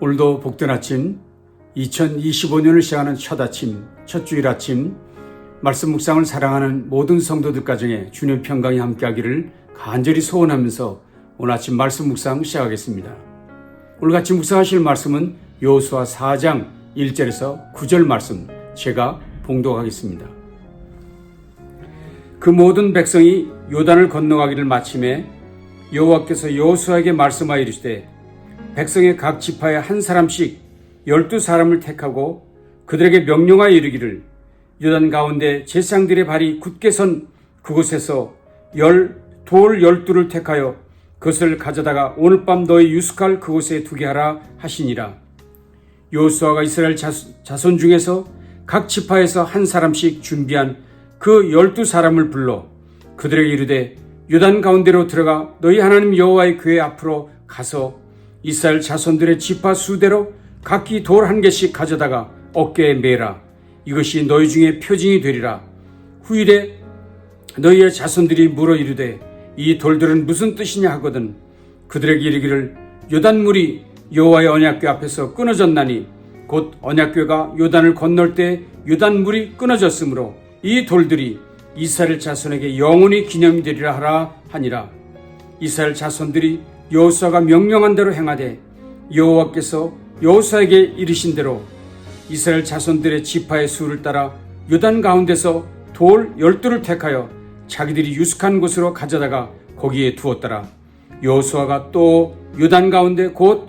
오늘도 복된 아침, 2025년을 시작하는 첫 아침, 첫 주일 아침, 말씀 묵상을 사랑하는 모든 성도들 가정에 주님의 평강이 함께하기를 간절히 소원하면서 오늘 아침 말씀 묵상 시작하겠습니다. 오늘 같이 묵상하실 말씀은 여호수아 4장 1절에서 9절 말씀, 제가 봉독하겠습니다. 그 모든 백성이 요단을 건너가기를 마침에 여호와께서 여호수아에게 말씀하여 이르시되 백성의 각 지파에 한 사람씩 12사람을 택하고 그들에게 명령하여 이르기를 요단 가운데 제사장들의 발이 굳게 선 그곳에서 돌 12를 택하여 그것을 가져다가 오늘 밤 너희 유숙할 그곳에 두게 하라 하시니라. 여호수아가 이스라엘 자손 중에서 각 지파에서 한 사람씩 준비한 그 12사람을 불러 그들에게 이르되 요단 가운데로 들어가 너희 하나님 여호와의 궤 앞으로 가서 이스라엘 자손들의 지파 수대로 각기 돌 한 개씩 가져다가 어깨에 매라. 이것이 너희 중에 표징이 되리라. 후일에 너희의 자손들이 물어 이르되 이 돌들은 무슨 뜻이냐 하거든 그들에게 이르기를 요단물이 여호와의 언약궤 앞에서 끊어졌나니 곧 언약궤가 요단을 건널 때 요단물이 끊어졌으므로 이 돌들이 이스라엘 자손에게 영원히 기념이 되리라 하라 하니라. 이스라엘 자손들이 여호수아가 명령한 대로 행하되 여호와께서 여호수아에게 이르신 대로 이스라엘 자손들의 지파의 수를 따라 요단 가운데서 돌 12를 택하여 자기들이 유숙한 곳으로 가져다가 거기에 두었더라. 여호수아가 또 요단 가운데 곧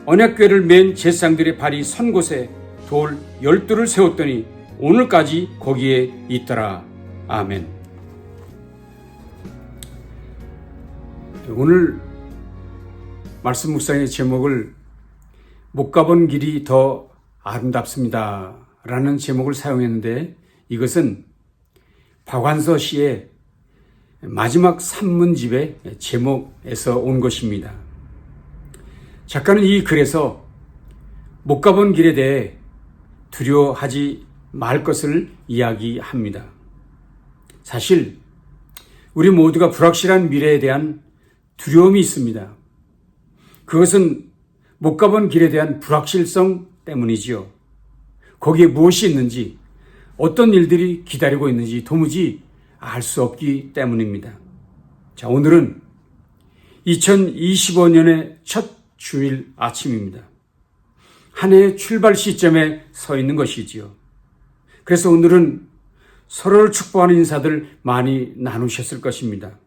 언약궤를 맨 제사장들의 발이 선 곳에 돌 12를 세웠더니 오늘까지 거기에 있더라. 아멘. 오늘 말씀 묵상의 제목을 못 가본 길이 더 아름답습니다 라는 제목을 사용했는데 이것은 박완서 씨의 마지막 산문집의 제목에서 온 것입니다. 작가는 이 글에서 못 가본 길에 대해 두려워하지 말 것을 이야기합니다. 사실 우리 모두가 불확실한 미래에 대한 두려움이 있습니다. 그것은 못 가본 길에 대한 불확실성 때문이지요. 거기에 무엇이 있는지, 어떤 일들이 기다리고 있는지 도무지 알 수 없기 때문입니다. 자, 오늘은 2025년의 첫 주일 아침입니다. 한 해의 출발 시점에 서 있는 것이지요. 그래서 오늘은 서로를 축복하는 인사들 많이 나누셨을 것입니다.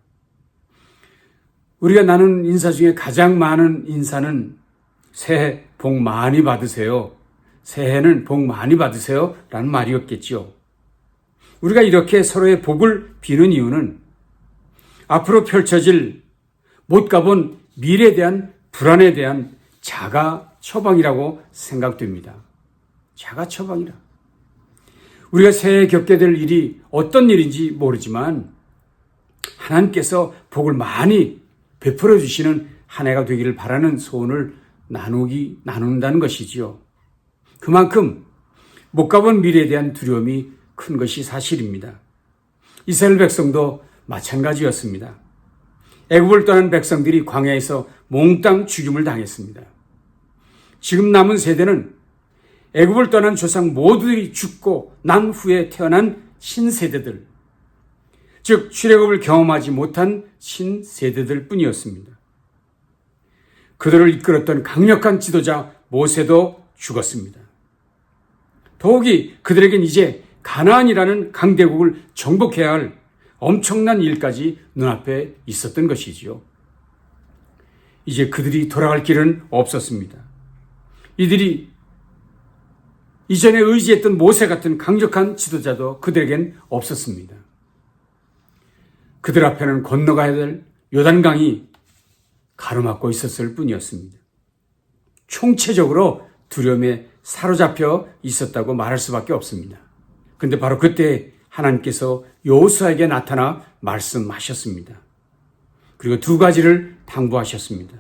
우리가 나눈 인사 중에 가장 많은 인사는 새해 복 많이 받으세요. 새해는 복 많이 받으세요 라는 말이었겠지요. 우리가 이렇게 서로의 복을 비는 이유는 앞으로 펼쳐질 못 가본 미래에 대한 불안에 대한 자가 처방이라고 생각됩니다. 자가 처방이라. 우리가 새해에 겪게 될 일이 어떤 일인지 모르지만 하나님께서 복을 많이 베풀어 주시는 한 해가 되기를 바라는 소원을 나눈다는 것이지요. 그만큼 못 가본 미래에 대한 두려움이 큰 것이 사실입니다. 이스라엘 백성도 마찬가지였습니다. 애굽을 떠난 백성들이 광야에서 몽땅 죽임을 당했습니다. 지금 남은 세대는 애굽을 떠난 조상 모두들이 죽고 난 후에 태어난 신세대들, 즉 출애굽을 경험하지 못한 신세대들 뿐이었습니다. 그들을 이끌었던 강력한 지도자 모세도 죽었습니다. 더욱이 그들에겐 이제 가나안이라는 강대국을 정복해야 할 엄청난 일까지 눈앞에 있었던 것이지요. 이제 그들이 돌아갈 길은 없었습니다. 이들이 이전에 의지했던 모세 같은 강력한 지도자도 그들에겐 없었습니다. 그들 앞에는 건너가야 될 요단강이 가로막고 있었을 뿐이었습니다. 총체적으로 두려움에 사로잡혀 있었다고 말할 수밖에 없습니다. 그런데 바로 그때 하나님께서 여호수아에게 나타나 말씀하셨습니다. 그리고 두 가지를 당부하셨습니다.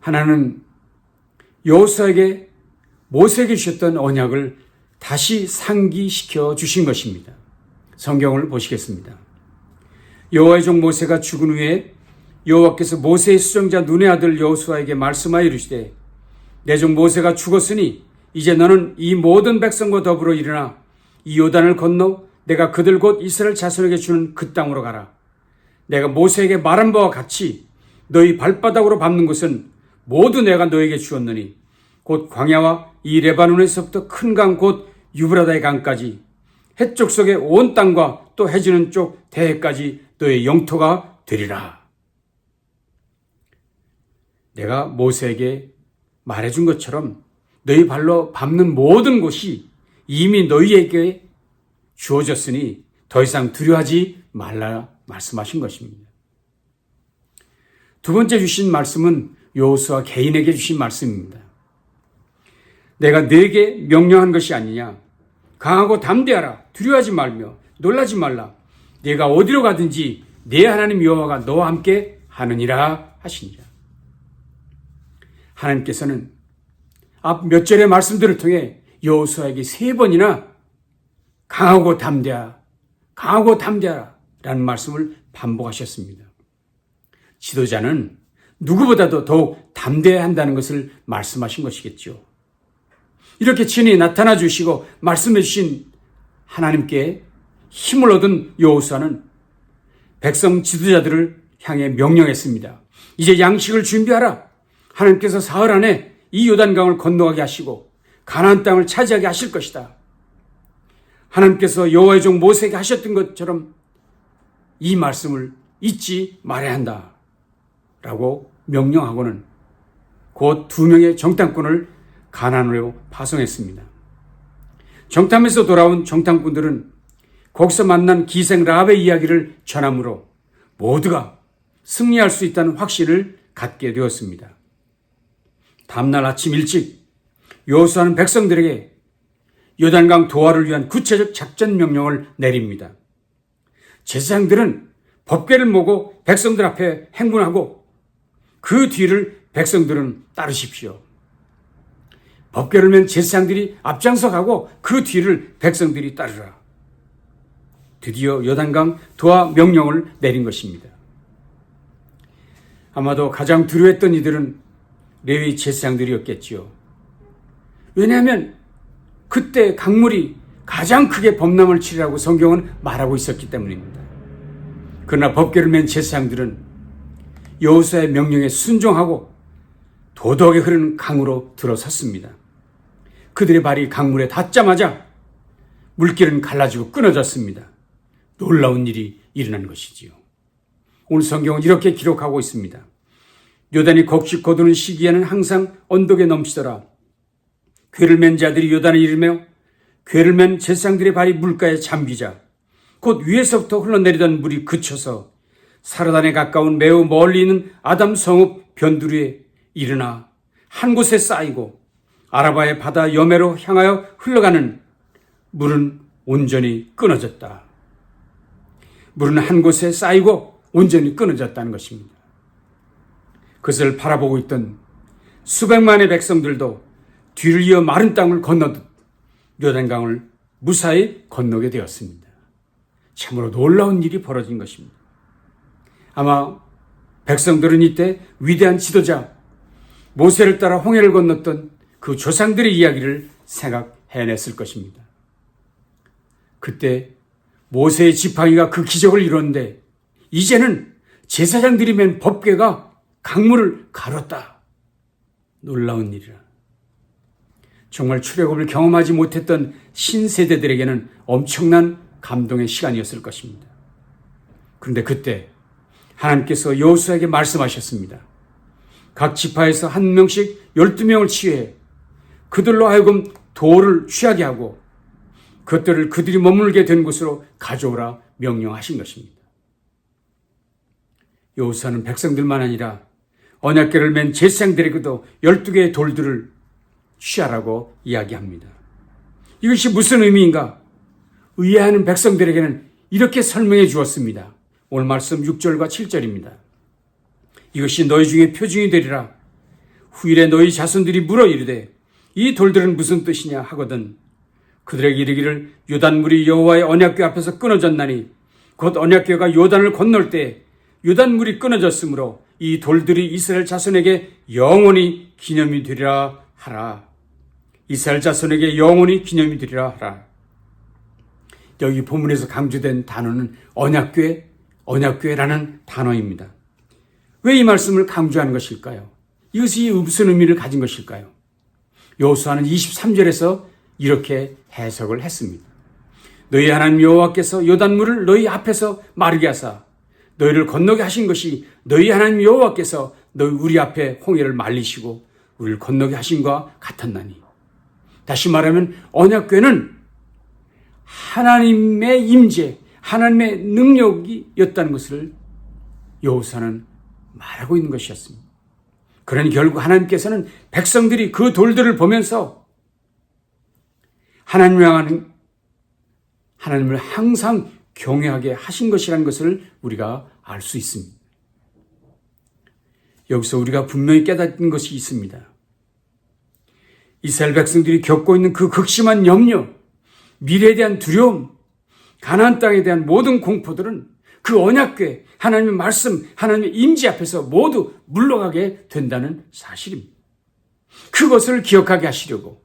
하나는 여호수아에게 모세에게 주셨던 언약을 다시 상기시켜 주신 것입니다. 성경을 보시겠습니다. 여호와의 종 모세가 죽은 후에 여호와께서 모세의 수정자 눈의 아들 여호수아에게 말씀하여 이르시되 내 종 모세가 죽었으니 이제 너는 이 모든 백성과 더불어 일어나 이 요단을 건너 내가 그들 곧 이스라엘 자손에게 주는 그 땅으로 가라. 내가 모세에게 말한 바와 같이 너희 발바닥으로 밟는 곳은 모두 내가 너에게 주었느니 곧 광야와 이 레바논에서부터 큰 강 곧 유브라다의 강까지 해쪽 속의 온 땅과 또 해지는 쪽 대해까지 너의 영토가 되리라. 내가 모세에게 말해준 것처럼 너희 발로 밟는 모든 곳이 이미 너희에게 주어졌으니 더 이상 두려워하지 말라 말씀하신 것입니다. 두 번째 주신 말씀은 여호수아 개인에게 주신 말씀입니다. 내가 너에게 명령한 것이 아니냐. 강하고 담대하라. 두려워하지 말며 놀라지 말라. 네가 어디로 가든지 네 하나님 여호와가 너와 함께 하느니라 하시니라. 하나님께서는 앞 몇 절의 말씀들을 통해 여호수아에게 3번이나 강하고 담대하라 라는 말씀을 반복하셨습니다. 지도자는 누구보다도 더욱 담대해야 한다는 것을 말씀하신 것이겠죠. 이렇게 친히 나타나 주시고 말씀해 주신 하나님께 힘을 얻은 여호수아는 백성 지도자들을 향해 명령했습니다. 이제 양식을 준비하라. 하나님께서 사흘 안에 이 요단강을 건너가게 하시고 가나안 땅을 차지하게 하실 것이다. 하나님께서 여호와의 종 모세에게 하셨던 것처럼 이 말씀을 잊지 말아야 한다 라고 명령하고는 곧 2명의 정탐꾼을 가나안으로 파송했습니다. 정탐에서 돌아온 정탐꾼들은 거기서 만난 기생 라합의 이야기를 전함으로 모두가 승리할 수 있다는 확신을 갖게 되었습니다. 다음날 아침 일찍 여호수아는 백성들에게 요단강 도하를 위한 구체적 작전 명령을 내립니다. 제사장들은 법궤를 모고 백성들 앞에 행군하고 그 뒤를 백성들은 따르십시오. 법궤를 맨 제사장들이 앞장서 가고 그 뒤를 백성들이 따르라. 드디어 요단강 도하 명령을 내린 것입니다. 아마도 가장 두려워했던 이들은 레위 제사장들이었겠지요. 왜냐하면 그때 강물이 가장 크게 범람을 치리라고 성경은 말하고 있었기 때문입니다. 그러나 법궤를 맨 제사장들은 여호수아의 명령에 순종하고 도덕에 흐르는 강으로 들어섰습니다. 그들의 발이 강물에 닿자마자 물길은 갈라지고 끊어졌습니다. 놀라운 일이 일어난 것이지요. 오늘 성경은 이렇게 기록하고 있습니다. 요단이 곡식 거두는 시기에는 항상 언덕에 넘치더라. 궤를 맨 자들이 요단을 이르며 궤를 맨 제사장들의 발이 물가에 잠기자 곧 위에서부터 흘러내리던 물이 그쳐서 사르단에 가까운 매우 멀리 있는 아담 성읍 변두리에 일어나 한 곳에 쌓이고 아라바의 바다 여매로 향하여 흘러가는 물은 온전히 끊어졌다. 물은 한 곳에 쌓이고 온전히 끊어졌다는 것입니다. 그것을 바라보고 있던 수백만의 백성들도 뒤를 이어 마른 땅을 건너듯 요단강을 무사히 건너게 되었습니다. 참으로 놀라운 일이 벌어진 것입니다. 아마 백성들은 이때 위대한 지도자 모세를 따라 홍해를 건넜던 그 조상들의 이야기를 생각해냈을 것입니다. 그때 모세의 지팡이가 그 기적을 이뤘는데 이제는 제사장들이 맨 법궤가 강물을 가렸다. 놀라운 일이라. 정말 출애굽을 경험하지 못했던 신세대들에게는 엄청난 감동의 시간이었을 것입니다. 그런데 그때 하나님께서 여호수아에게 말씀하셨습니다. 각 지파에서 한 명씩 12명을 치유해 그들로 하여금 돌을 취하게 하고 그것들을 그들이 머물게 된 곳으로 가져오라 명령하신 것입니다. 여호수아는 백성들만 아니라 언약궤를 맨 제사장들에게도 12개의 돌들을 취하라고 이야기합니다. 이것이 무슨 의미인가? 의아해하는 백성들에게는 이렇게 설명해 주었습니다. 오늘 말씀 6절과 7절입니다. 이것이 너희 중에 표징이 되리라. 후일에 너희 자손들이 물어 이르되 이 돌들은 무슨 뜻이냐 하거든 그들에게 이르기를 요단물이 여호와의 언약궤 앞에서 끊어졌나니 곧 언약궤가 요단을 건널 때 요단물이 끊어졌으므로 이 돌들이 이스라엘 자손에게 영원히 기념이 되리라 하라. 이스라엘 자손에게 영원히 기념이 되리라 하라. 여기 본문에서 강조된 단어는 언약궤라는 단어입니다. 왜 이 말씀을 강조하는 것일까요? 이것이 무슨 의미를 가진 것일까요? 여호수아는 23절에서 이렇게 해석을 했습니다. 너희 하나님 여호와께서 요단물을 너희 앞에서 마르게 하사 너희를 건너게 하신 것이 너희 하나님 여호와께서 우리 앞에 홍해를 말리시고 우리를 건너게 하신 것과 같았나니. 다시 말하면 언약궤는 하나님의 임재, 하나님의 능력이었다는 것을 여호수아는 말하고 있는 것이었습니다. 그러니 결국 하나님께서는 백성들이 그 돌들을 보면서 하나님을 항상 경외하게 하신 것이라는 것을 우리가 알 수 있습니다. 여기서 우리가 분명히 깨닫는 것이 있습니다. 이스라엘 백성들이 겪고 있는 그 극심한 염려, 미래에 대한 두려움, 가나안 땅에 대한 모든 공포들은 그 언약궤, 하나님의 말씀, 하나님의 임재 앞에서 모두 물러가게 된다는 사실입니다. 그것을 기억하게 하시려고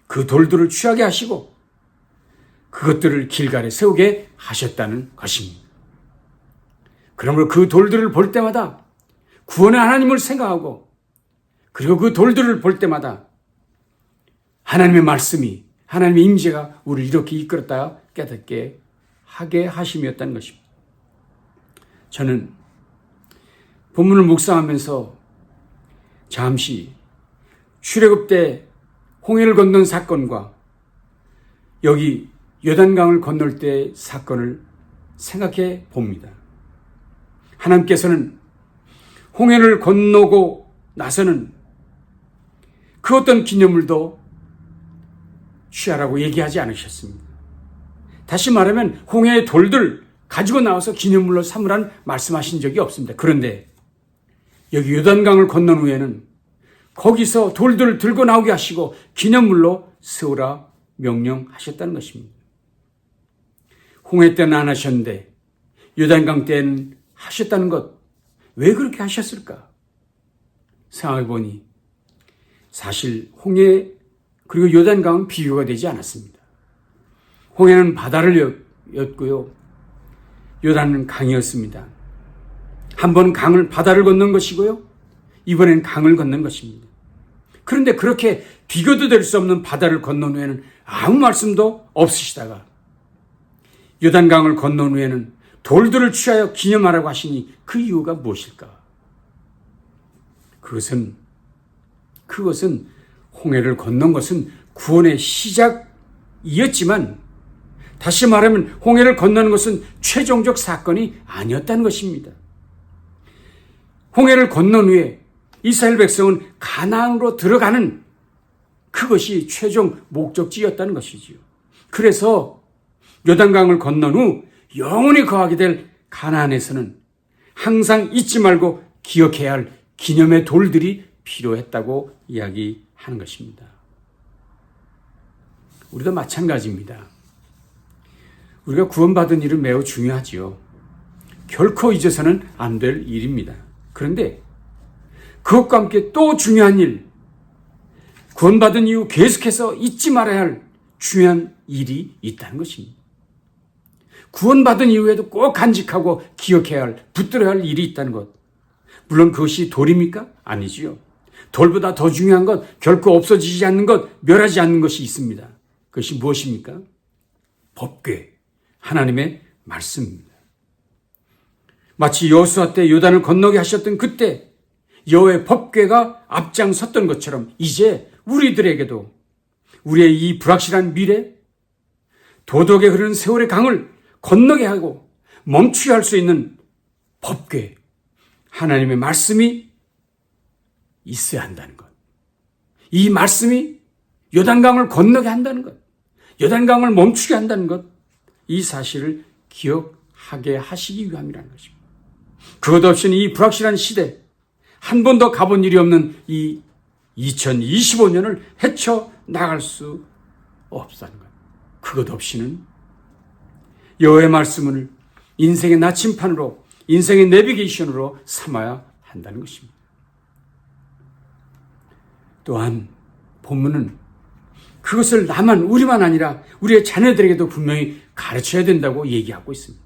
그 돌들을 취하게 하시고 그것들을 길갈에 세우게 하셨다는 것입니다. 그러므로 그 돌들을 볼 때마다 구원의 하나님을 생각하고 그리고 그 돌들을 볼 때마다 하나님의 말씀이, 하나님의 임재가 우리를 이렇게 이끌었다 깨닫게 하게 하심이었다는 것입니다. 저는 본문을 묵상하면서 잠시 출애굽 때 홍해를 건넌 사건과 여기 요단강을 건널 때의 사건을 생각해 봅니다. 하나님께서는 홍해를 건너고 나서는 그 어떤 기념물도 취하라고 얘기하지 않으셨습니다. 다시 말하면 홍해의 돌들 가지고 나와서 기념물로 삼으라는 말씀하신 적이 없습니다. 그런데 여기 요단강을 건넌 후에는 거기서 돌들을 들고 나오게 하시고 기념물로 세우라 명령하셨다는 것입니다. 홍해 때는 안 하셨는데 요단강 때는 하셨다는 것, 왜 그렇게 하셨을까? 생각해 보니 사실 홍해 그리고 요단강은 비교가 되지 않았습니다. 홍해는 바다였고요. 요단은 강이었습니다. 한 번 바다를 건넌 것이고요. 이번엔 강을 건넌 것입니다. 그런데 그렇게 비교도 될 수 없는 바다를 건넌 후에는 아무 말씀도 없으시다가 요단강을 건넌 후에는 돌들을 취하여 기념하라고 하시니 그 이유가 무엇일까? 그것은 홍해를 건넌 것은 구원의 시작이었지만 다시 말하면 홍해를 건너는 것은 최종적 사건이 아니었다는 것입니다. 홍해를 건넌 후에 이스라엘 백성은 가나안으로 들어가는 그것이 최종 목적지였다는 것이지요. 그래서 요단강을 건넌 후 영원히 거하게 될 가나안에서는 항상 잊지 말고 기억해야 할 기념의 돌들이 필요했다고 이야기하는 것입니다. 우리도 마찬가지입니다. 우리가 구원받은 일은 매우 중요하지요. 결코 잊어서는 안 될 일입니다. 그런데 그것과 함께 또 중요한 일, 구원받은 이후 계속해서 잊지 말아야 할 중요한 일이 있다는 것입니다. 구원받은 이후에도 꼭 간직하고 기억해야 할, 붙들어야 할 일이 있다는 것. 물론 그것이 돌입니까? 아니지요. 돌보다 더 중요한 것, 결코 없어지지 않는 것, 멸하지 않는 것이 있습니다. 그것이 무엇입니까? 법궤, 하나님의 말씀입니다. 마치 여호수아 때 요단을 건너게 하셨던 그때 여호와의 법궤가 앞장섰던 것처럼 이제 우리들에게도 우리의 이 불확실한 미래, 도덕에 흐르는 세월의 강을 건너게 하고 멈추게 할 수 있는 법궤, 하나님의 말씀이 있어야 한다는 것. 이 말씀이 요단강을 건너게 한다는 것, 요단강을 멈추게 한다는 것, 이 사실을 기억하게 하시기 위함이라는 것입니다. 그것 없이는 이 불확실한 시대, 한 번도 가본 일이 없는 이 2025년을 헤쳐나갈 수 없다는 것. 그것 없이는 여호와의 말씀을 인생의 나침판으로 인생의 내비게이션으로 삼아야 한다는 것입니다. 또한 본문은 그것을 우리만 아니라 우리의 자녀들에게도 분명히 가르쳐야 된다고 얘기하고 있습니다.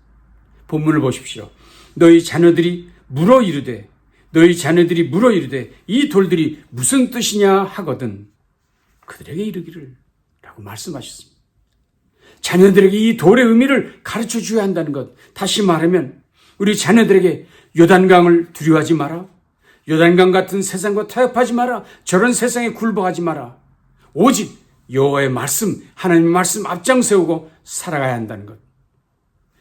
본문을 보십시오. 너희 자녀들이 물어 이르되 이 돌들이 무슨 뜻이냐 하거든 그들에게 이르기를 라고 말씀하셨습니다. 자녀들에게 이 돌의 의미를 가르쳐 줘야 한다는 것. 다시 말하면 우리 자녀들에게 요단강을 두려워하지 마라. 요단강 같은 세상과 타협하지 마라. 저런 세상에 굴복하지 마라. 오직 여호와의 말씀, 하나님의 말씀 앞장세우고 살아가야 한다는 것.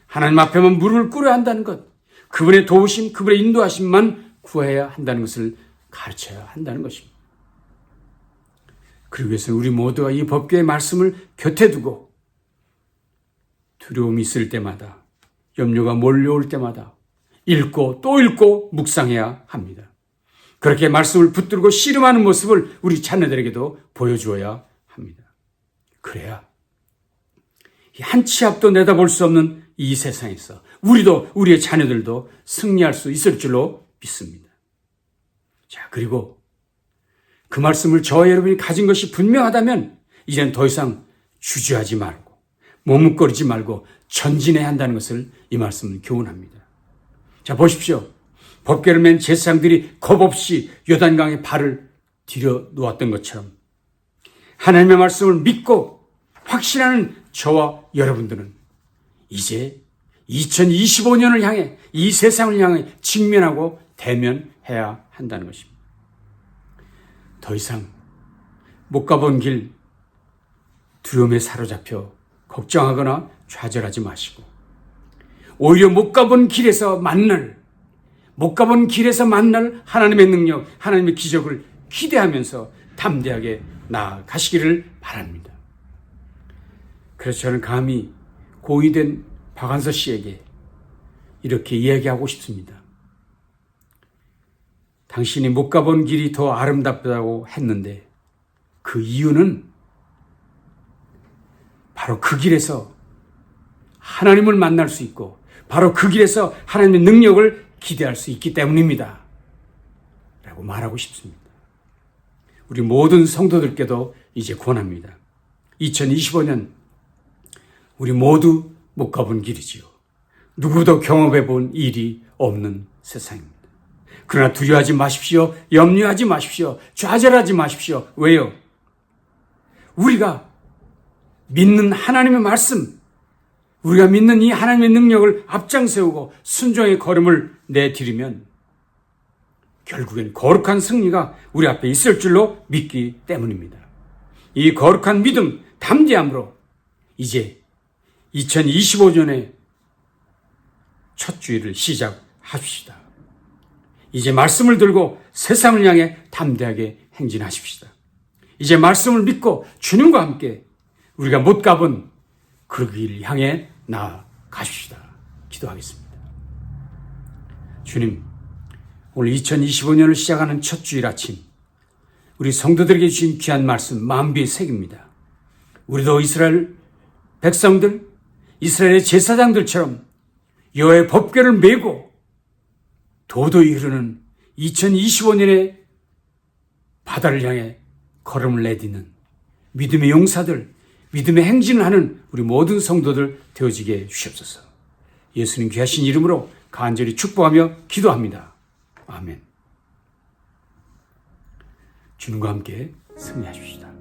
하나님 앞에만 무릎을 꿇어야 한다는 것. 그분의 도우심, 그분의 인도하심만 구해야 한다는 것을 가르쳐야 한다는 것입니다. 그러기 위해서 우리 모두가 이 법궤의 말씀을 곁에 두고 두려움이 있을 때마다, 염려가 몰려올 때마다 읽고 또 읽고 묵상해야 합니다. 그렇게 말씀을 붙들고 씨름하는 모습을 우리 자녀들에게도 보여주어야 합니다. 그래야 한 치 앞도 내다볼 수 없는 이 세상에서 우리도 우리의 자녀들도 승리할 수 있을 줄로 믿습니다. 자, 그리고 그 말씀을 저와 여러분이 가진 것이 분명하다면 이제는 더 이상 주저하지 말고 머뭇거리지 말고 전진해야 한다는 것을 이 말씀은 교훈합니다. 자, 보십시오. 법궤를 맨 제사장들이 겁없이 요단강에 발을 들여 놓았던 것처럼 하나님의 말씀을 믿고 확신하는 저와 여러분들은 이제 2025년을 향해 이 세상을 향해 직면하고 대면해야 한다는 것입니다. 더 이상 못 가본 길 두려움에 사로잡혀 걱정하거나 좌절하지 마시고 오히려 못 가본 길에서 만날 하나님의 능력, 하나님의 기적을 기대하면서 담대하게 나아가시기를 바랍니다. 그래서 저는 감히 고위된 박한서 씨에게 이렇게 이야기하고 싶습니다. 당신이 못 가본 길이 더 아름답다고 했는데 그 이유는 바로 그 길에서 하나님을 만날 수 있고 바로 그 길에서 하나님의 능력을 기대할 수 있기 때문입니다. 라고 말하고 싶습니다. 우리 모든 성도들께도 이제 권합니다. 2025년 우리 모두 못 가본 길이지요. 누구도 경험해 본 일이 없는 세상입니다. 그러나 두려워하지 마십시오. 염려하지 마십시오. 좌절하지 마십시오. 왜요? 우리가 믿는 하나님의 말씀, 우리가 믿는 이 하나님의 능력을 앞장세우고 순종의 걸음을 내디디면 결국엔 거룩한 승리가 우리 앞에 있을 줄로 믿기 때문입니다. 이 거룩한 믿음, 담대함으로 이제 2025년의 첫 주일을 시작하십시다. 이제 말씀을 들고 세상을 향해 담대하게 행진하십시다. 이제 말씀을 믿고 주님과 함께 우리가 못 가본 그 길 향해 나아가십시다. 기도하겠습니다. 주님, 오늘 2025년을 시작하는 첫 주일 아침 우리 성도들에게 주신 귀한 말씀 만비의 색입니다. 우리도 이스라엘 백성들, 이스라엘의 제사장들처럼 여호와의 법궤를 메고 도도히 흐르는 2025년의 바다를 향해 걸음을 내딛는 믿음의 용사들, 믿음의 행진을 하는 우리 모든 성도들 되어지게 주시옵소서. 예수님 귀하신 이름으로 간절히 축복하며 기도합니다. 아멘. 주님과 함께 승리하십시다.